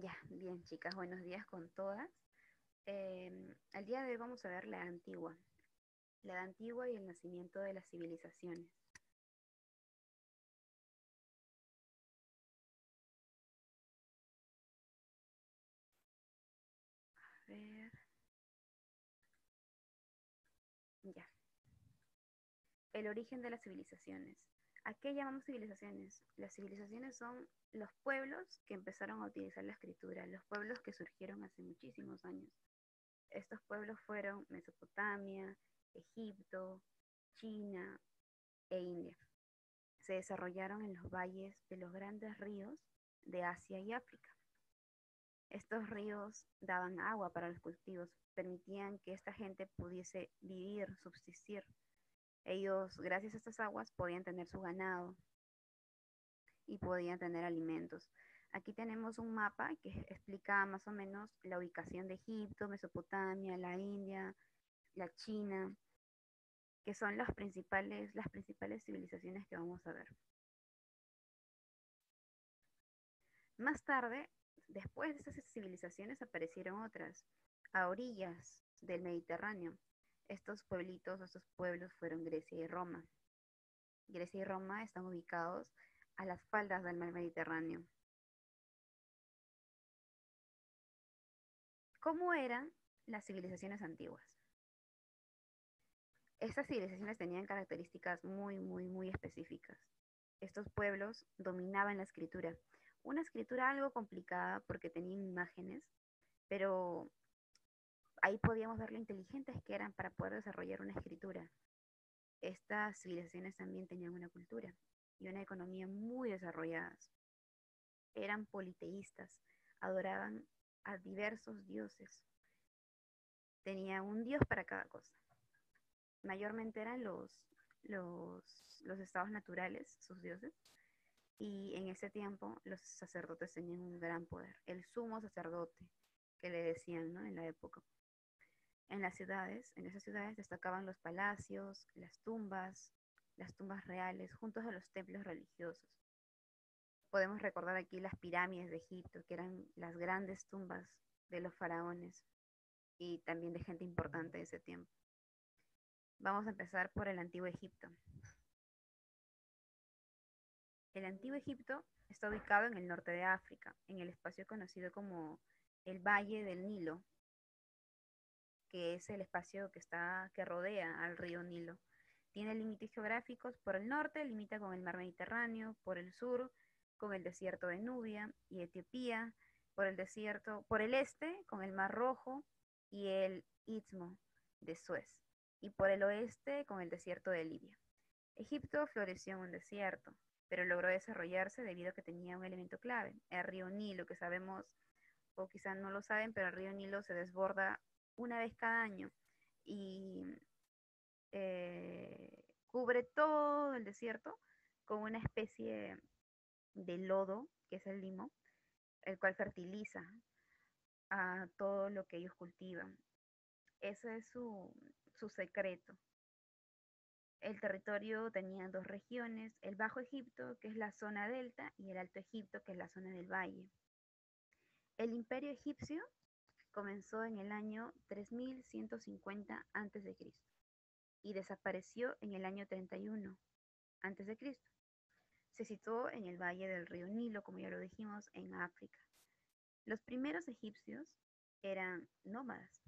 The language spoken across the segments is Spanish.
Ya, bien, chicas, buenos días con todas. El día de hoy vamos a ver la edad antigua y el nacimiento de las civilizaciones. A ver, ya. El origen de las civilizaciones. ¿A qué llamamos civilizaciones? Las civilizaciones son los pueblos que empezaron a utilizar la escritura, los pueblos que surgieron hace muchísimos años. Estos pueblos fueron Mesopotamia, Egipto, China e India. Se desarrollaron en los valles de los grandes ríos de Asia y África. Estos ríos daban agua para los cultivos, permitían que esta gente pudiese vivir, subsistir. Ellos, gracias a estas aguas, podían tener su ganado y podían tener alimentos. Aquí tenemos un mapa que explica más o menos la ubicación de Egipto, Mesopotamia, la India, la China, que son las principales civilizaciones que vamos a ver. Más tarde, después de estas civilizaciones, aparecieron otras, a orillas del Mediterráneo. Estos pueblos fueron Grecia y Roma. Grecia y Roma están ubicados a las faldas del mar Mediterráneo. ¿Cómo eran las civilizaciones antiguas? Estas civilizaciones tenían características muy específicas. Estos pueblos dominaban la escritura. Una escritura algo complicada porque tenían imágenes, pero ahí podíamos ver lo inteligentes que eran para poder desarrollar una escritura. Estas civilizaciones también tenían una cultura y una economía muy desarrolladas. Eran politeístas, adoraban a diversos dioses. Tenían un dios para cada cosa. Mayormente eran los estados naturales, sus dioses, y en ese tiempo los sacerdotes tenían un gran poder. El sumo sacerdote, que le decían, ¿no? En la época. En esas ciudades destacaban los palacios, las tumbas reales, juntos a los templos religiosos. Podemos recordar aquí las pirámides de Egipto, que eran las grandes tumbas de los faraones y también de gente importante de ese tiempo. Vamos a empezar por el antiguo Egipto. El antiguo Egipto está ubicado en el norte de África, en el espacio conocido como el Valle del Nilo, que es el espacio que rodea al río Nilo. Tiene límites geográficos: por el norte limita con el mar Mediterráneo, por el sur con el desierto de Nubia y Etiopía, por el este con el mar Rojo y el Istmo de Suez, y por el oeste con el desierto de Libia. Egipto floreció en un desierto, pero logró desarrollarse debido a que tenía un elemento clave, el río Nilo, que sabemos, o quizás no lo saben, pero el río Nilo se desborda una vez cada año y cubre todo el desierto con una especie de lodo, que es el limo, el cual fertiliza a todo lo que ellos cultivan. Ese es su secreto. El territorio tenía dos regiones: el Bajo Egipto, que es la zona delta, y el Alto Egipto, que es la zona del valle. El imperio egipcio comenzó en el año 3150 a.C. y desapareció en el año 31 a.C. Se situó en el valle del río Nilo, como ya lo dijimos, en África. Los primeros egipcios eran nómadas.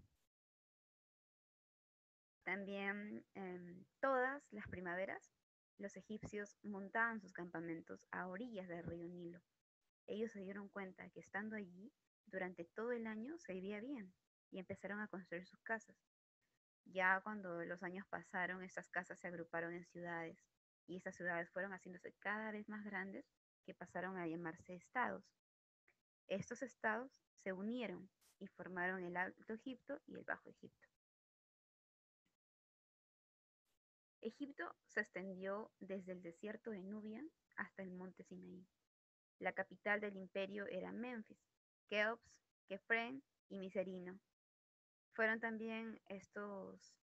También todas las primaveras los egipcios montaban sus campamentos a orillas del río Nilo. Ellos se dieron cuenta que estando allí durante todo el año se vivía bien y empezaron a construir sus casas. Ya cuando los años pasaron, estas casas se agruparon en ciudades y estas ciudades fueron haciéndose cada vez más grandes, que pasaron a llamarse estados. Estos estados se unieron y formaron el Alto Egipto y el Bajo Egipto. Egipto se extendió desde el desierto de Nubia hasta el monte Sinaí. La capital del imperio era Menfis, Keops, Kefren y Miserino. Fueron también estos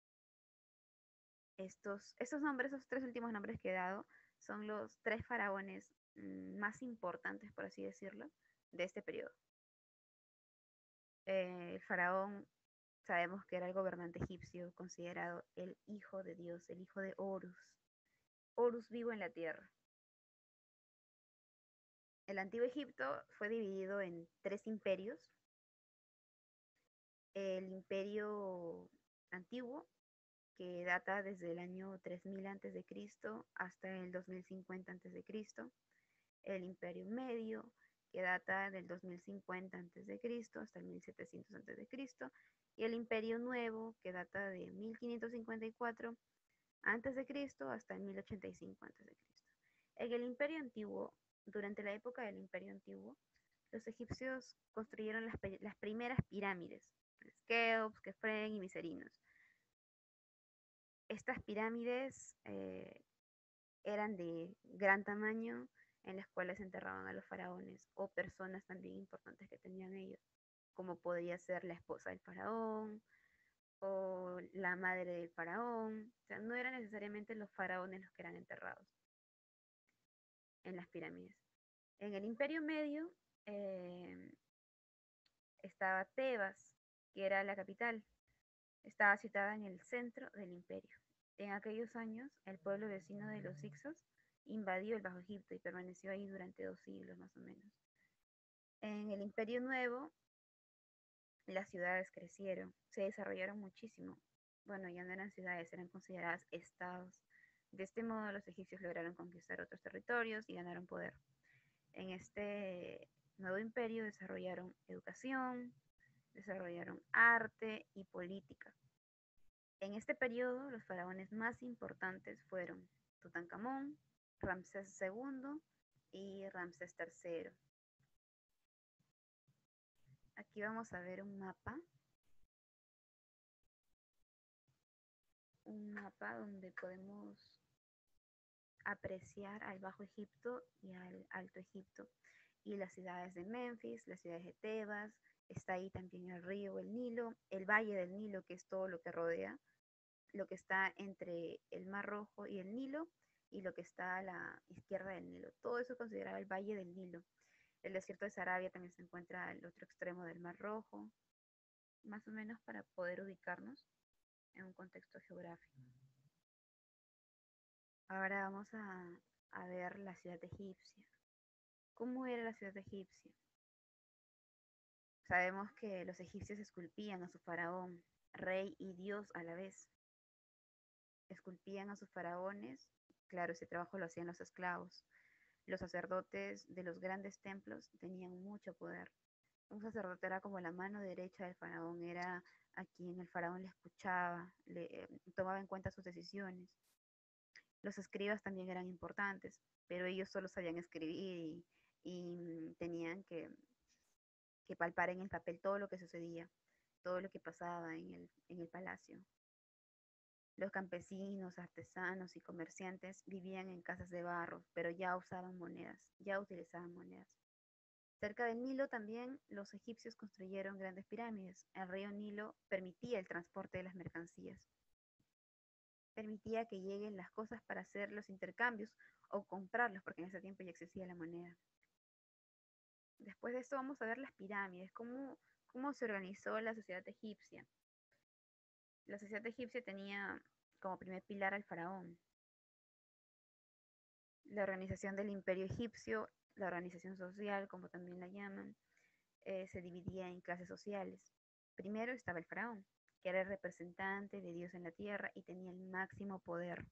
nombres, esos tres últimos nombres que he dado, son los tres faraones más importantes, por así decirlo, de este periodo. El faraón, sabemos que era el gobernante egipcio, considerado el hijo de Dios, el hijo de Horus. Horus vivo en la tierra. El antiguo Egipto fue dividido en tres imperios. El imperio antiguo, que data desde el año 3000 a.C. hasta el 2050 a.C. El imperio medio, que data del 2050 a.C. hasta el 1700 a.C. Y el imperio nuevo, que data de 1554 a.C. hasta el 1085 a.C. En el imperio antiguo, durante la época del imperio antiguo, los egipcios construyeron las primeras pirámides, Keops, Kefren y Miserinos. Estas pirámides eran de gran tamaño, en las cuales enterraban a los faraones o personas también importantes que tenían ellos, como podía ser la esposa del faraón o la madre del faraón. O sea, no eran necesariamente los faraones los que eran enterrados en las pirámides. En el Imperio Medio eh, estaba Tebas, que era la capital. Estaba situada en el centro del imperio. En aquellos años, el pueblo vecino de los Hicsos invadió el Bajo Egipto y permaneció ahí durante 2 siglos más o menos. En el Imperio Nuevo, las ciudades crecieron, se desarrollaron muchísimo. Bueno, ya no eran ciudades, eran consideradas estados. De este modo, los egipcios lograron conquistar otros territorios y ganaron poder. En este nuevo imperio desarrollaron educación, desarrollaron arte y política. En este periodo, los faraones más importantes fueron Tutankamón, Ramsés II y Ramsés III. Aquí vamos a ver un mapa donde podemos apreciar al Bajo Egipto y al Alto Egipto y las ciudades de Memphis, las ciudades de Tebas, está ahí también el río, el Nilo, el valle del Nilo, que es todo lo que rodea, lo que está entre el Mar Rojo y el Nilo, y lo que está a la izquierda del Nilo. Todo eso es considerado el Valle del Nilo. El desierto de Sarabia también se encuentra al otro extremo del Mar Rojo, más o menos para poder ubicarnos en un contexto geográfico. Ahora vamos a ver la ciudad egipcia. ¿Cómo era la ciudad egipcia? Sabemos que los egipcios esculpían a su faraón, rey y dios a la vez. Esculpían a sus faraones, claro, ese trabajo lo hacían los esclavos. Los sacerdotes de los grandes templos tenían mucho poder. Un sacerdote era como la mano derecha del faraón, era a quien el faraón le escuchaba, tomaba en cuenta sus decisiones. Los escribas también eran importantes, pero ellos solo sabían escribir y tenían que palpar en el papel todo lo que sucedía, todo lo que pasaba en el palacio. Los campesinos, artesanos y comerciantes vivían en casas de barro, pero ya usaban monedas, ya utilizaban monedas. Cerca del Nilo también los egipcios construyeron grandes pirámides. El río Nilo permitía el transporte de las mercancías, permitía que lleguen las cosas para hacer los intercambios o comprarlos, porque en ese tiempo ya existía la moneda. Después de esto vamos a ver las pirámides, cómo se organizó la sociedad egipcia. La sociedad egipcia tenía como primer pilar al faraón. La organización del imperio egipcio, la organización social, como también la llaman, se dividía en clases sociales. Primero estaba el faraón, que era el representante de Dios en la tierra y tenía el máximo poder.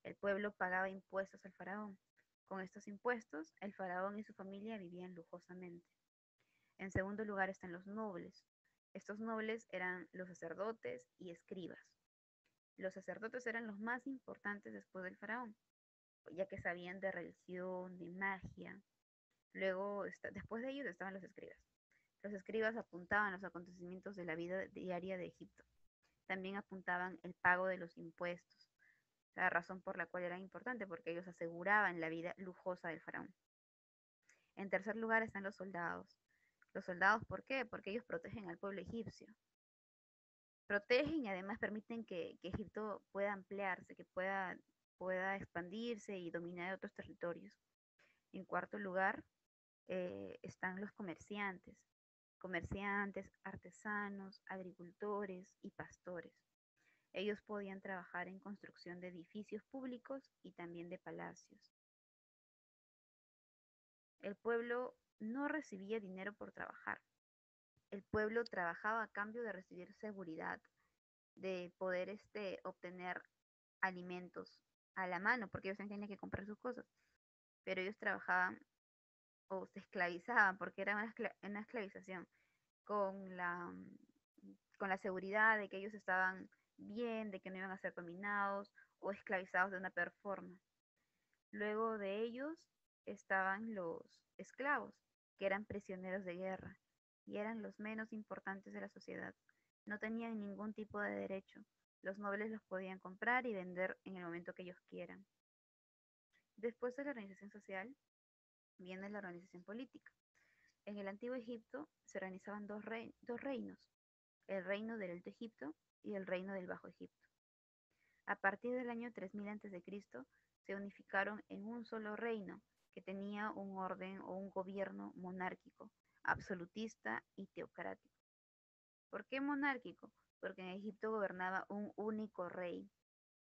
El pueblo pagaba impuestos al faraón. Con estos impuestos, el faraón y su familia vivían lujosamente. En segundo lugar están los nobles. Estos nobles eran los sacerdotes y escribas. Los sacerdotes eran los más importantes después del faraón, ya que sabían de religión, de magia. Luego, después de ellos estaban los escribas. Los escribas apuntaban los acontecimientos de la vida diaria de Egipto. También apuntaban el pago de los impuestos, la razón por la cual era importante, porque ellos aseguraban la vida lujosa del faraón. En tercer lugar están los soldados. Los soldados, ¿por qué? Porque ellos protegen al pueblo egipcio. Protegen y además permiten que Egipto pueda ampliarse, que pueda expandirse y dominar otros territorios. En cuarto lugar están los comerciantes. comerciantes, artesanos, agricultores y pastores. Ellos podían trabajar en construcción de edificios públicos y también de palacios. El pueblo no recibía dinero por trabajar. El pueblo trabajaba a cambio de recibir seguridad, de poder obtener alimentos a la mano, porque ellos tenían que comprar sus cosas. Pero ellos trabajaban o se esclavizaban, porque era una esclavización, con con la seguridad de que ellos estaban bien, de que no iban a ser dominados o esclavizados de una peor forma. Luego de ellos estaban los esclavos, que eran prisioneros de guerra y eran los menos importantes de la sociedad. No tenían ningún tipo de derecho. Los nobles los podían comprar y vender en el momento que ellos quieran. Después de la organización social, viene la organización política. En el antiguo Egipto se organizaban dos reinos, el reino del Alto Egipto y el reino del Bajo Egipto. A partir del año 3000 a.C., se unificaron en un solo reino que tenía un orden o un gobierno monárquico, absolutista y teocrático. ¿Por qué monárquico? Porque en Egipto gobernaba un único rey.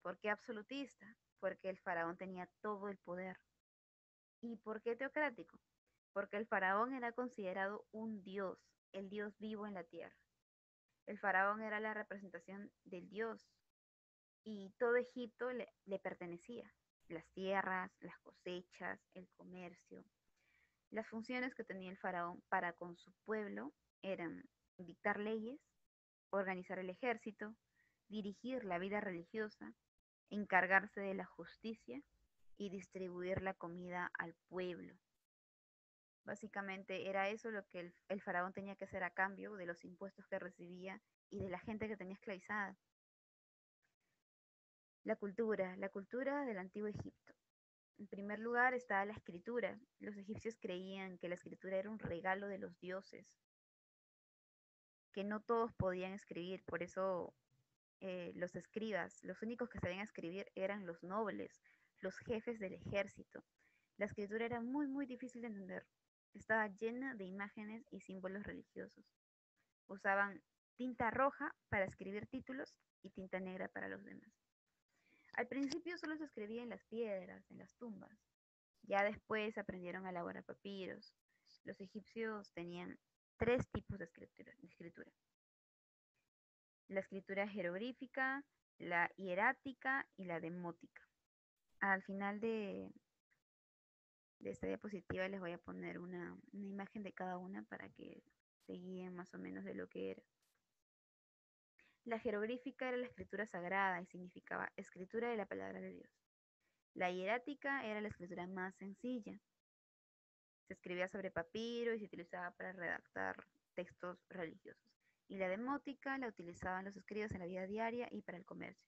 ¿Por qué absolutista? Porque el faraón tenía todo el poder. ¿Y por qué teocrático? Porque el faraón era considerado un dios, el dios vivo en la tierra. El faraón era la representación del dios y todo Egipto le pertenecía. Las tierras, las cosechas, el comercio. Las funciones que tenía el faraón para con su pueblo eran dictar leyes, organizar el ejército, dirigir la vida religiosa, encargarse de la justicia y distribuir la comida al pueblo. Básicamente era eso lo que el faraón tenía que hacer a cambio de los impuestos que recibía y de la gente que tenía esclavizada. La cultura del antiguo Egipto. En primer lugar estaba la escritura. Los egipcios creían que la escritura era un regalo de los dioses, que no todos podían escribir, por eso los escribas, los únicos que sabían escribir eran los nobles, los jefes del ejército. La escritura era muy, muy difícil de entender. Estaba llena de imágenes y símbolos religiosos. Usaban tinta roja para escribir títulos y tinta negra para los demás. Al principio solo se escribía en las piedras, en las tumbas. Ya después aprendieron a elaborar papiros. Los egipcios tenían tres tipos de escritura. La escritura jeroglífica, la hierática y la demótica. Al final de esta diapositiva les voy a poner una imagen de cada una para que se guíen más o menos de lo que era. La jeroglífica era la escritura sagrada y significaba escritura de la palabra de Dios. La hierática era la escritura más sencilla. Se escribía sobre papiro y se utilizaba para redactar textos religiosos. Y la demótica la utilizaban los escribas en la vida diaria y para el comercio,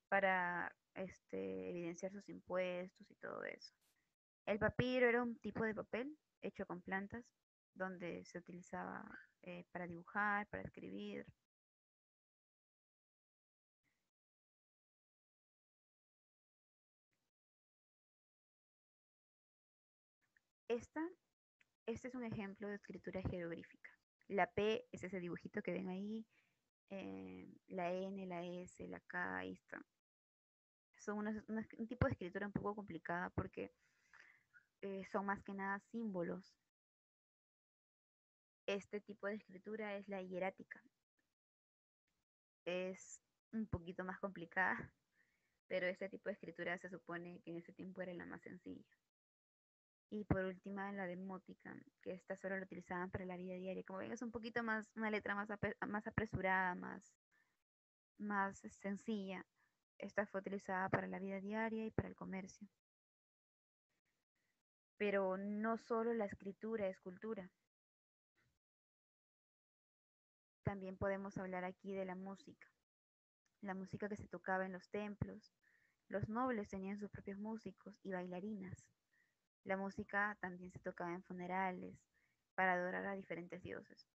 para evidenciar sus impuestos y todo eso. El papiro era un tipo de papel hecho con plantas, donde se utilizaba para dibujar, para escribir. Esta Este es un ejemplo de escritura jeroglífica. La P es ese dibujito que ven ahí, la N, la S, la K, ahí está. Son un tipo de escritura un poco complicada porque son más que nada símbolos. Este tipo de escritura es la hierática. Es un poquito más complicada, pero este tipo de escritura se supone que en ese tiempo era la más sencilla. Y por última, la demótica, que esta solo la utilizaban para la vida diaria. Como ven, es un poquito más, una letra más apresurada, más sencilla. Esta fue utilizada para la vida diaria y para el comercio. Pero no solo la escritura es cultura. También podemos hablar aquí de la música que se tocaba en los templos. Los nobles tenían sus propios músicos y bailarinas. La música también se tocaba en funerales para adorar a diferentes dioses.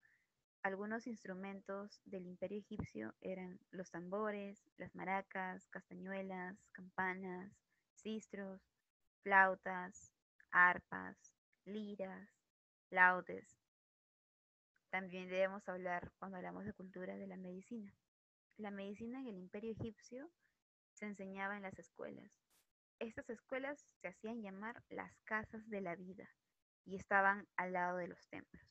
Algunos instrumentos del imperio egipcio eran los tambores, las maracas, castañuelas, campanas, sistros, flautas, arpas, liras, laudes. También debemos hablar, cuando hablamos de cultura, de la medicina. La medicina en el Imperio egipcio se enseñaba en las escuelas. Estas escuelas se hacían llamar las casas de la vida y estaban al lado de los templos.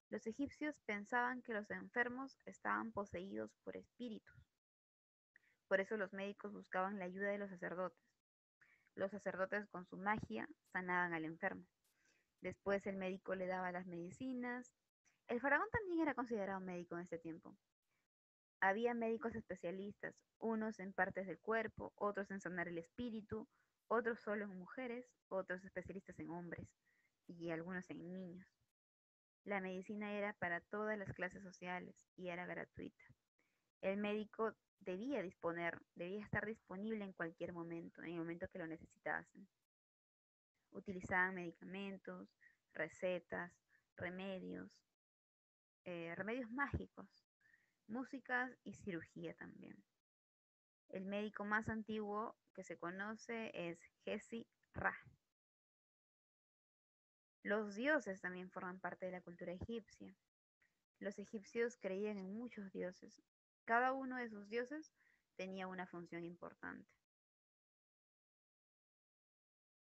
Los egipcios pensaban que los enfermos estaban poseídos por espíritus. Por eso los médicos buscaban la ayuda de los sacerdotes. Los sacerdotes con su magia sanaban al enfermo. Después el médico le daba las medicinas. El faraón también era considerado médico en este tiempo. Había médicos especialistas, unos en partes del cuerpo, otros en sanar el espíritu, otros solo en mujeres, otros especialistas en hombres y algunos en niños. La medicina era para todas las clases sociales y era gratuita. El médico debía estar disponible en cualquier momento, en el momento que lo necesitasen. Utilizaban medicamentos, recetas, remedios, remedios mágicos, músicas y cirugía también. El médico más antiguo que se conoce es Gesi Ra. Los dioses también forman parte de la cultura egipcia. Los egipcios creían en muchos dioses. Cada uno de sus dioses tenía una función importante.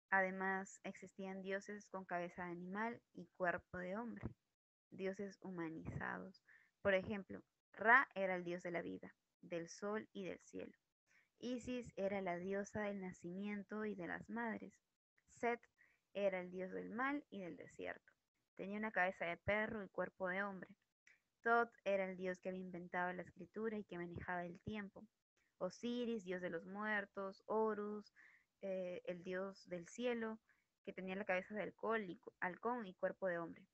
Además, existían dioses con cabeza de animal y cuerpo de hombre, dioses humanizados. Por ejemplo, Ra era el dios de la vida, del sol y del cielo. Isis era la diosa del nacimiento y de las madres. Set era el dios del mal y del desierto. Tenía una cabeza de perro y cuerpo de hombre. Thoth era el dios que había inventado la escritura y que manejaba el tiempo. Osiris, dios de los muertos. Horus, el dios del cielo, que tenía la cabeza de halcón y cuerpo de hombre.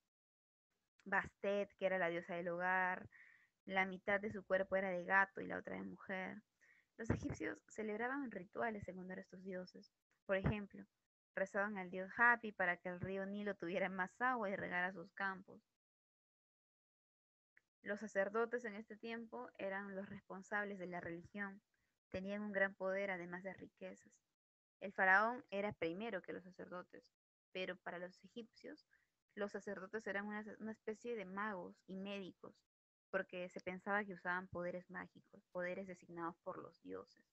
Bastet, que era la diosa del hogar. La mitad de su cuerpo era de gato y la otra de mujer. Los egipcios celebraban rituales en honor a estos dioses. Por ejemplo, rezaban al dios Hapi para que el río Nilo tuviera más agua y regara sus campos. Los sacerdotes en este tiempo eran los responsables de la religión. Tenían un gran poder además de riquezas. El faraón era primero que los sacerdotes, pero para los egipcios los sacerdotes eran una especie de magos y médicos, porque se pensaba que usaban poderes mágicos, poderes designados por los dioses.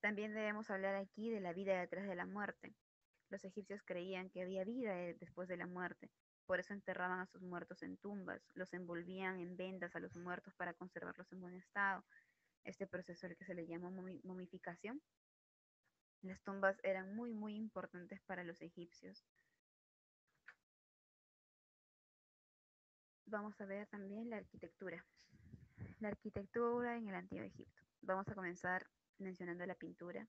También debemos hablar aquí de la vida detrás de la muerte. Los egipcios creían que había vida después de la muerte, por eso enterraban a sus muertos en tumbas, los envolvían en vendas a los muertos para conservarlos en buen estado. Este proceso el que se le llama momificación. Las tumbas eran muy importantes para los egipcios. Vamos a ver también la arquitectura. La arquitectura en el Antiguo Egipto. Vamos a comenzar mencionando la pintura.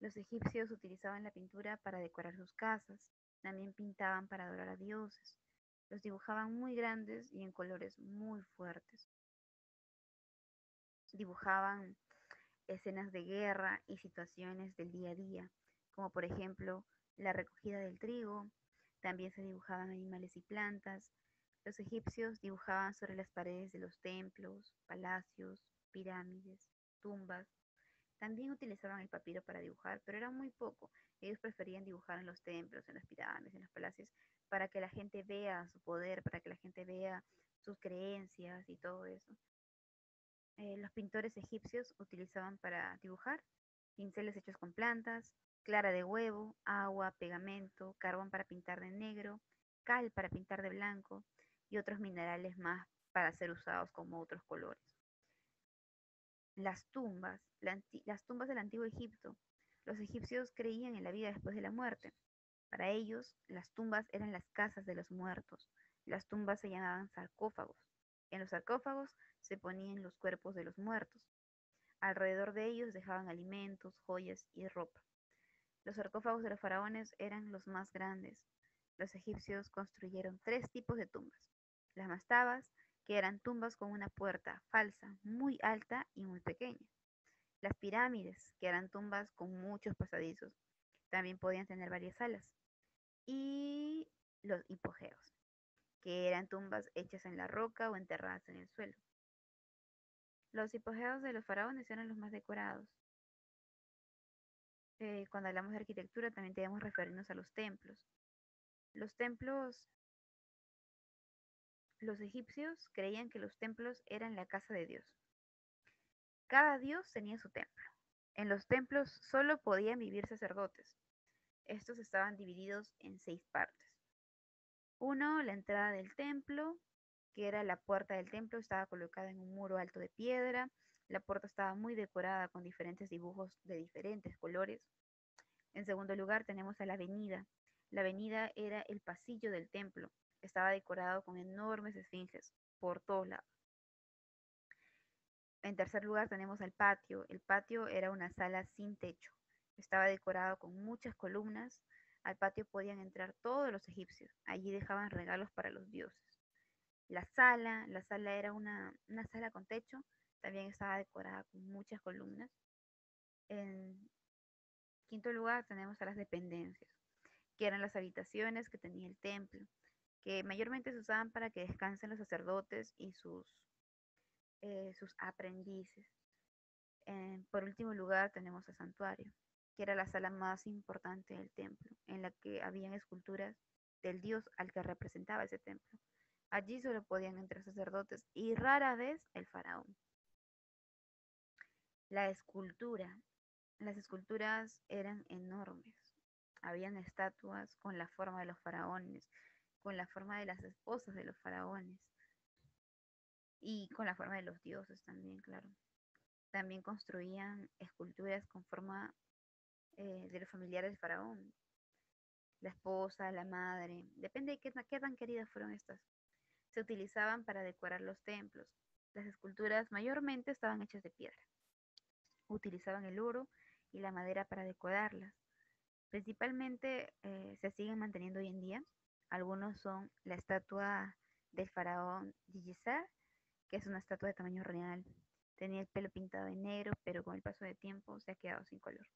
Los egipcios utilizaban la pintura para decorar sus casas, también pintaban para adorar a dioses. Los dibujaban muy grandes y en colores muy fuertes. Dibujaban escenas de guerra y situaciones del día a día, como por ejemplo la recogida del trigo. También se dibujaban animales y plantas. Los egipcios dibujaban sobre las paredes de los templos, palacios, pirámides, tumbas. También utilizaban el papiro para dibujar, pero era muy poco. Ellos preferían dibujar en los templos, en las pirámides, en los palacios, para que la gente vea su poder, para que la gente vea sus creencias y todo eso. Los pintores egipcios utilizaban para dibujar pinceles hechos con plantas, clara de huevo, agua, pegamento, carbón para pintar de negro, cal para pintar de blanco y otros minerales más para ser usados como otros colores. Las tumbas del antiguo Egipto. Los egipcios creían en la vida después de la muerte. Para ellos, las tumbas eran las casas de los muertos. Las tumbas se llamaban sarcófagos. En los sarcófagos se ponían los cuerpos de los muertos. Alrededor de ellos dejaban alimentos, joyas y ropa. Los sarcófagos de los faraones eran los más grandes. Los egipcios construyeron tres tipos de tumbas. Las mastabas, que eran tumbas con una puerta falsa, muy alta y muy pequeña. Las pirámides, que eran tumbas con muchos pasadizos. También podían tener varias salas. Y los hipogeos, que eran tumbas hechas en la roca o enterradas en el suelo. Los hipogeos de los faraones eran los más decorados. Cuando hablamos de arquitectura también debemos referirnos a los templos. Los templos Los egipcios creían que los templos eran la casa de Dios. Cada dios tenía su templo. En los templos solo podían vivir sacerdotes. Estos estaban divididos en 6 partes. Uno, la entrada del templo, que era la puerta del templo, estaba colocada en un muro alto de piedra. La puerta estaba muy decorada con diferentes dibujos de diferentes colores. En segundo lugar, tenemos a la avenida. La avenida era el pasillo del templo. Estaba decorado con enormes esfinges por todos lados. En tercer lugar, tenemos al patio. El patio era una sala sin techo. Estaba decorado con muchas columnas. Al patio podían entrar todos los egipcios. Allí dejaban regalos para los dioses. La sala era una sala con techo. También estaba decorada con muchas columnas. En quinto lugar, tenemos a las dependencias, que eran las habitaciones que tenía el templo, que mayormente se usaban para que descansen los sacerdotes y sus aprendices. Por último lugar, tenemos el santuario, que era la sala más importante del templo, en la que habían esculturas del dios al que representaba ese templo. Allí solo podían entrar sacerdotes y rara vez el faraón. La escultura. Las esculturas eran enormes. Habían estatuas con la forma de los faraones, con la forma de las esposas de los faraones y con la forma de los dioses también, claro. También construían esculturas con forma de los familiares del faraón, la esposa, la madre, depende de qué tan queridas fueron estas. Se utilizaban para decorar los templos. Las esculturas mayormente estaban hechas de piedra. Utilizaban el oro y la madera para decorarlas. Principalmente se siguen manteniendo hoy en día. Algunos son la estatua del faraón Gizeh, que es una estatua de tamaño real. Tenía el pelo pintado de negro, pero con el paso del tiempo se ha quedado sin color.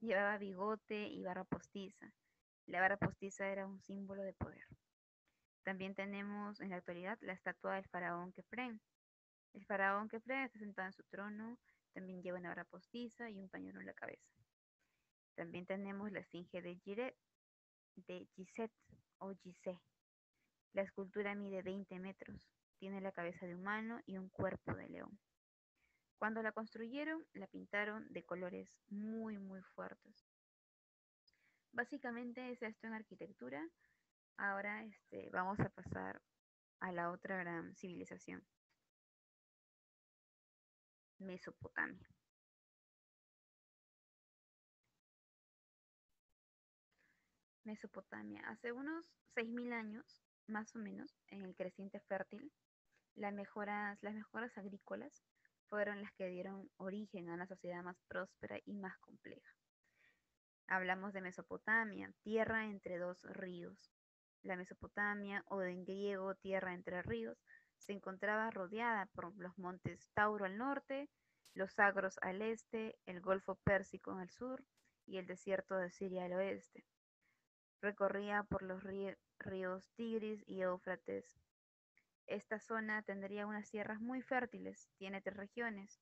Llevaba bigote y barba postiza. La barba postiza era un símbolo de poder. También tenemos en la actualidad la estatua del faraón Kefren. El faraón Kefren está sentado en su trono, también lleva una barba postiza y un pañuelo en la cabeza. También tenemos la esfinge de Gizeh o Gizeh. La escultura mide 20 metros, tiene la cabeza de humano y un cuerpo de león. Cuando la construyeron, la pintaron de colores muy, muy fuertes. Básicamente es esto en arquitectura. Ahora vamos a pasar a la otra gran civilización, Mesopotamia. Mesopotamia, hace unos 6.000 años, más o menos, en el creciente fértil, las mejoras agrícolas fueron las que dieron origen a una sociedad más próspera y más compleja. Hablamos de Mesopotamia, tierra entre dos ríos. La Mesopotamia, o en griego tierra entre ríos, se encontraba rodeada por los montes Tauro al norte, los Zagros al este, el Golfo Pérsico al sur y el desierto de Siria al oeste. Recorría por los ríos Tigris y Éufrates. Esta zona tendría unas tierras muy fértiles, tiene 3 regiones: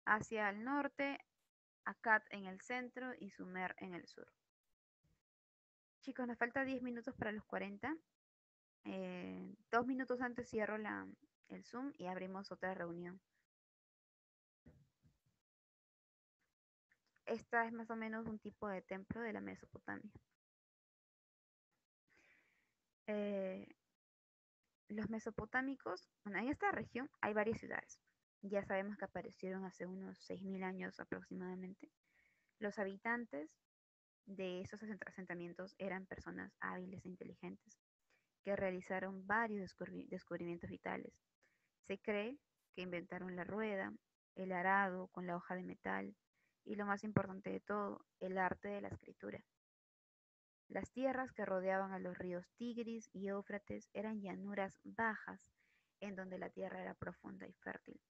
Asia al norte, Akkad en el centro y Sumer en el sur. Chicos, nos falta 10 minutos para los 40. 2 minutos antes cierro el Zoom y abrimos otra reunión. Esta es más o menos un tipo de templo de la Mesopotamia. Eh, los mesopotámicos, bueno, en esta región hay varias ciudades. Ya sabemos que aparecieron hace unos 6.000 años aproximadamente. Los habitantes de esos asentamientos eran personas hábiles e inteligentes que realizaron varios descubrimientos vitales. Se cree que inventaron la rueda, el arado con la hoja de metal y, lo más importante de todo, el arte de la escritura. Las tierras que rodeaban a los ríos Tigris y Éufrates eran llanuras bajas en donde la tierra era profunda y fértil.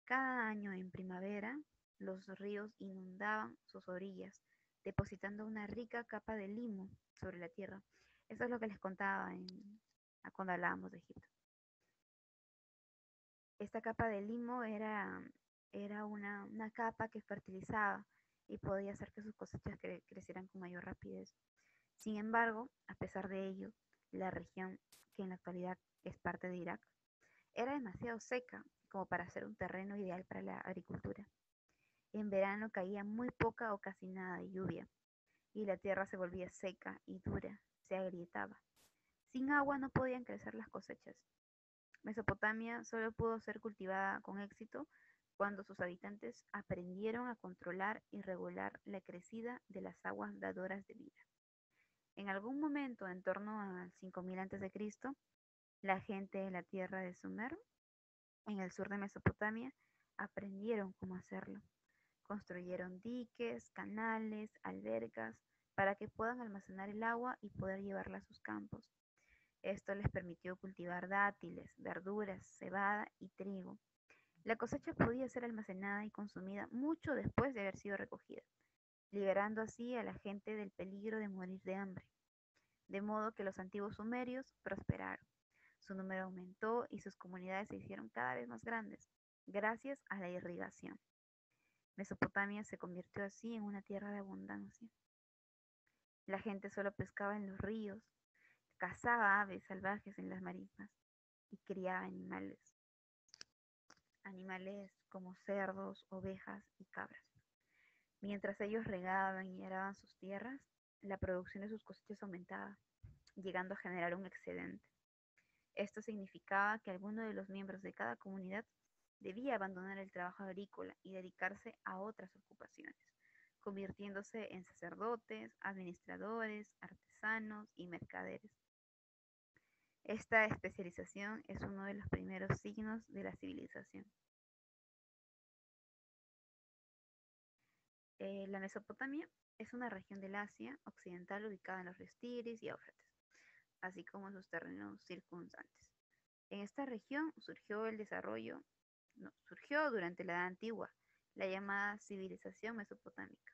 Cada año en primavera, los ríos inundaban sus orillas, depositando una rica capa de limo sobre la tierra. Eso es lo que les contaba cuando hablábamos de Egipto. Esta capa de limo era una capa que fertilizaba y podía hacer que sus cosechas crecieran con mayor rapidez. Sin embargo, a pesar de ello, la región, que en la actualidad es parte de Irak, era demasiado seca como para ser un terreno ideal para la agricultura. En verano caía muy poca o casi nada de lluvia, y la tierra se volvía seca y dura, se agrietaba. Sin agua no podían crecer las cosechas. Mesopotamia solo pudo ser cultivada con éxito cuando sus habitantes aprendieron a controlar y regular la crecida de las aguas dadoras de vida. En algún momento, en torno al 5000 a.C., la gente de la tierra de Sumer, en el sur de Mesopotamia, aprendieron cómo hacerlo. Construyeron diques, canales, albercas, para que puedan almacenar el agua y poder llevarla a sus campos. Esto les permitió cultivar dátiles, verduras, cebada y trigo. La cosecha podía ser almacenada y consumida mucho después de haber sido recogida, liberando así a la gente del peligro de morir de hambre. De modo que los antiguos sumerios prosperaron. Su número aumentó y sus comunidades se hicieron cada vez más grandes, gracias a la irrigación. Mesopotamia se convirtió así en una tierra de abundancia. La gente solo pescaba en los ríos, cazaba aves salvajes en las marismas y criaba animales como cerdos, ovejas y cabras. Mientras ellos regaban y araban sus tierras, la producción de sus cosechas aumentaba, llegando a generar un excedente. Esto significaba que alguno de los miembros de cada comunidad debía abandonar el trabajo agrícola y dedicarse a otras ocupaciones, convirtiéndose en sacerdotes, administradores, artesanos y mercaderes. Esta especialización es uno de los primeros signos de la civilización. La Mesopotamia es una región del Asia occidental ubicada en los ríos Tigris y Éufrates, así como en sus terrenos circundantes. En esta región surgió durante la Edad Antigua, la llamada civilización mesopotámica.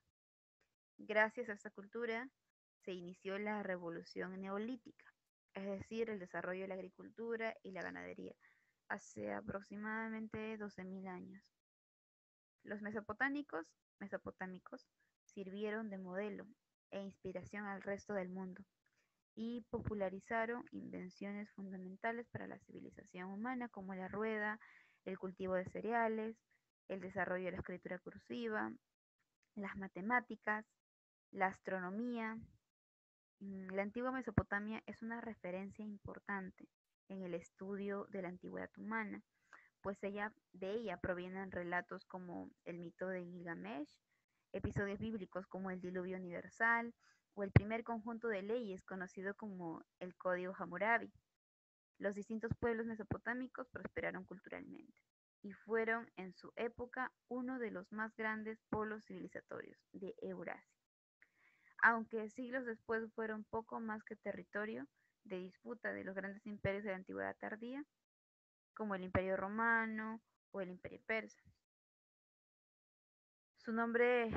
Gracias a esta cultura se inició la revolución neolítica, es decir, el desarrollo de la agricultura y la ganadería, hace aproximadamente 12.000 años. Los mesopotámicos sirvieron de modelo e inspiración al resto del mundo y popularizaron invenciones fundamentales para la civilización humana como la rueda, el cultivo de cereales, el desarrollo de la escritura cursiva, las matemáticas, la astronomía. La antigua Mesopotamia es una referencia importante en el estudio de la antigüedad humana, pues de ella provienen relatos como el mito de Gilgamesh, episodios bíblicos como el diluvio universal o el primer conjunto de leyes conocido como el Código Hammurabi. Los distintos pueblos mesopotámicos prosperaron culturalmente y fueron en su época uno de los más grandes polos civilizatorios de Eurasia, aunque siglos después fueron poco más que territorio de disputa de los grandes imperios de la antigüedad tardía, como el Imperio Romano o el Imperio Persa. Su nombre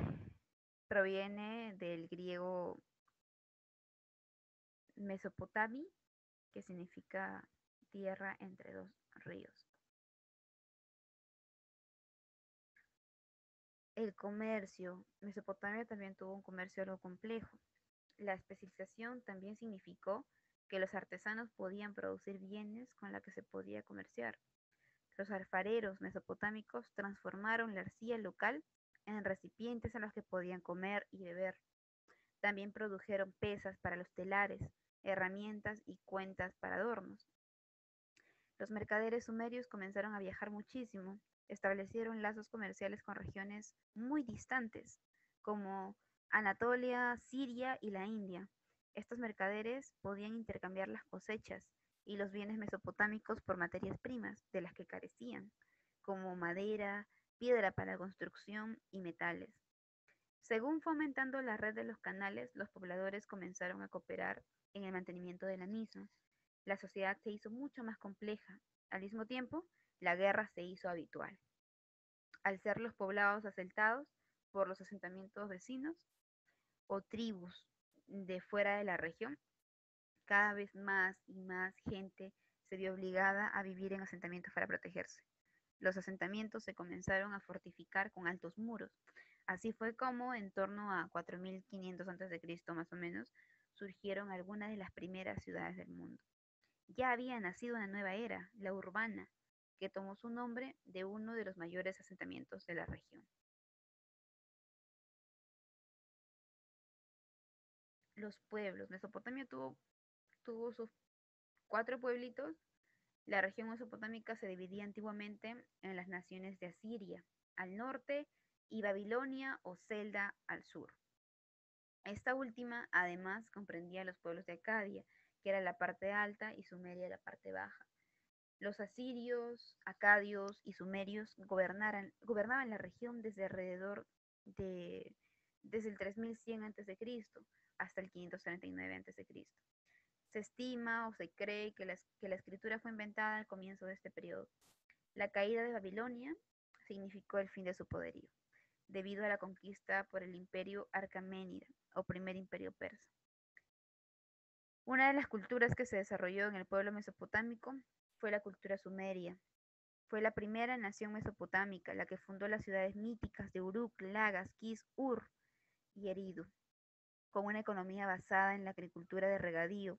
proviene del griego Mesopotami, que significa tierra entre dos ríos. El comercio. Mesopotamia también tuvo un comercio algo complejo. La especialización también significó que los artesanos podían producir bienes con los que se podía comerciar. Los alfareros mesopotámicos transformaron la arcilla local en recipientes en los que podían comer y beber. También produjeron pesas para los telares, herramientas y cuentas para adornos. Los mercaderes sumerios comenzaron a viajar muchísimo, establecieron lazos comerciales con regiones muy distantes, como Anatolia, Siria y la India. Estos mercaderes podían intercambiar las cosechas y los bienes mesopotámicos por materias primas de las que carecían, como madera, piedra para la construcción y metales. Según fue aumentando la red de los canales, los pobladores comenzaron a cooperar en el mantenimiento de la misma. La sociedad se hizo mucho más compleja. Al mismo tiempo, la guerra se hizo habitual. Al ser los poblados asaltados por los asentamientos vecinos o tribus de fuera de la región, cada vez más y más gente se vio obligada a vivir en asentamientos para protegerse. Los asentamientos se comenzaron a fortificar con altos muros. Así fue como, en torno a 4500 a.C. más o menos, surgieron algunas de las primeras ciudades del mundo. Ya había nacido una nueva era, la urbana, que tomó su nombre de uno de los mayores asentamientos de la región. Los pueblos. Mesopotamia tuvo sus cuatro pueblitos. La región mesopotámica se dividía antiguamente en las naciones de Asiria al norte y Babilonia o Zelda al sur. Esta última, además, comprendía los pueblos de Acadia, que era la parte alta, y Sumeria la parte baja. Los asirios, acadios y sumerios gobernaban la región desde alrededor de desde el 3100 a.C. hasta el 539 a.C. Se estima o se cree que la escritura fue inventada al comienzo de este periodo. La caída de Babilonia significó el fin de su poderío, debido a la conquista por el imperio Arcaménida o primer imperio persa. Una de las culturas que se desarrolló en el pueblo mesopotámico fue la cultura sumeria. Fue la primera nación mesopotámica, la que fundó las ciudades míticas de Uruk, Lagas, Kis, Ur y Eridu, con una economía basada en la agricultura de regadío.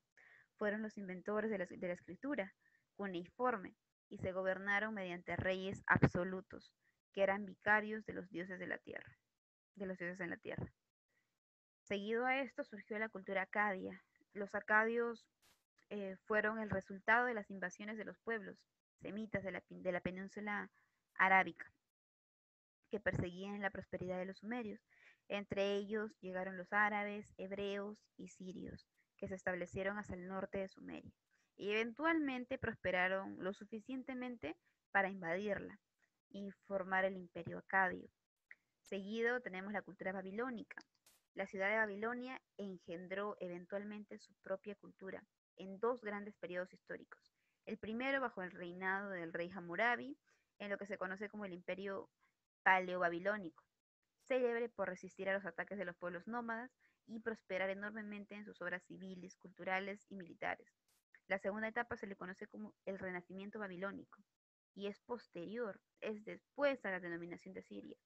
Fueron los inventores de la escritura cuneiforme y se gobernaron mediante reyes absolutos, que eran vicarios de los dioses de la tierra, de los dioses en la tierra. Seguido a esto surgió la cultura acadia. Los acadios fueron el resultado de las invasiones de los pueblos semitas de la península arábica, que perseguían la prosperidad de los sumerios. Entre ellos llegaron los árabes, hebreos y sirios, que se establecieron hacia el norte de Sumeria, y eventualmente prosperaron lo suficientemente para invadirla y formar el imperio acadio. Seguido tenemos la cultura babilónica. La ciudad de Babilonia engendró eventualmente su propia cultura en dos grandes periodos históricos. El primero bajo el reinado del rey Hammurabi, en lo que se conoce como el imperio paleobabilónico, célebre por resistir a los ataques de los pueblos nómadas y prosperar enormemente en sus obras civiles, culturales y militares. La segunda etapa se le conoce como el renacimiento babilónico y es posterior, es después a la denominación de Siria,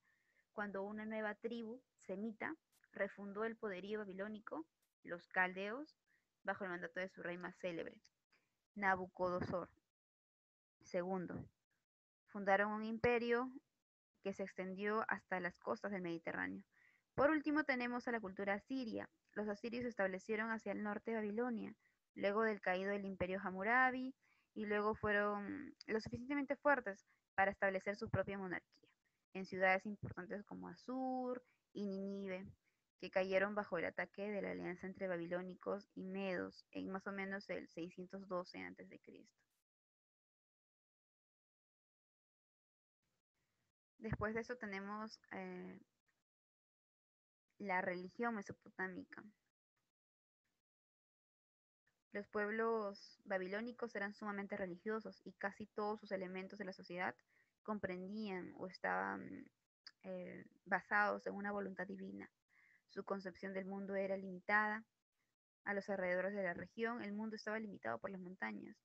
cuando una nueva tribu semita refundó el poderío babilónico, los caldeos, bajo el mandato de su rey más célebre, Nabucodonosor II. Fundaron un imperio que se extendió hasta las costas del Mediterráneo. Por último tenemos a la cultura asiria. Los asirios se establecieron hacia el norte de Babilonia, luego del caído del imperio Hammurabi, y luego fueron lo suficientemente fuertes para establecer su propia monarquía, en ciudades importantes como Asur y Nínive, que cayeron bajo el ataque de la alianza entre babilónicos y medos en más o menos el 612 a.C. Después de eso tenemos la religión mesopotámica. Los pueblos babilónicos eran sumamente religiosos y casi todos sus elementos de la sociedad comprendían o estaban basados en una voluntad divina. Su concepción del mundo era limitada. A los alrededores de la región, el mundo estaba limitado por las montañas,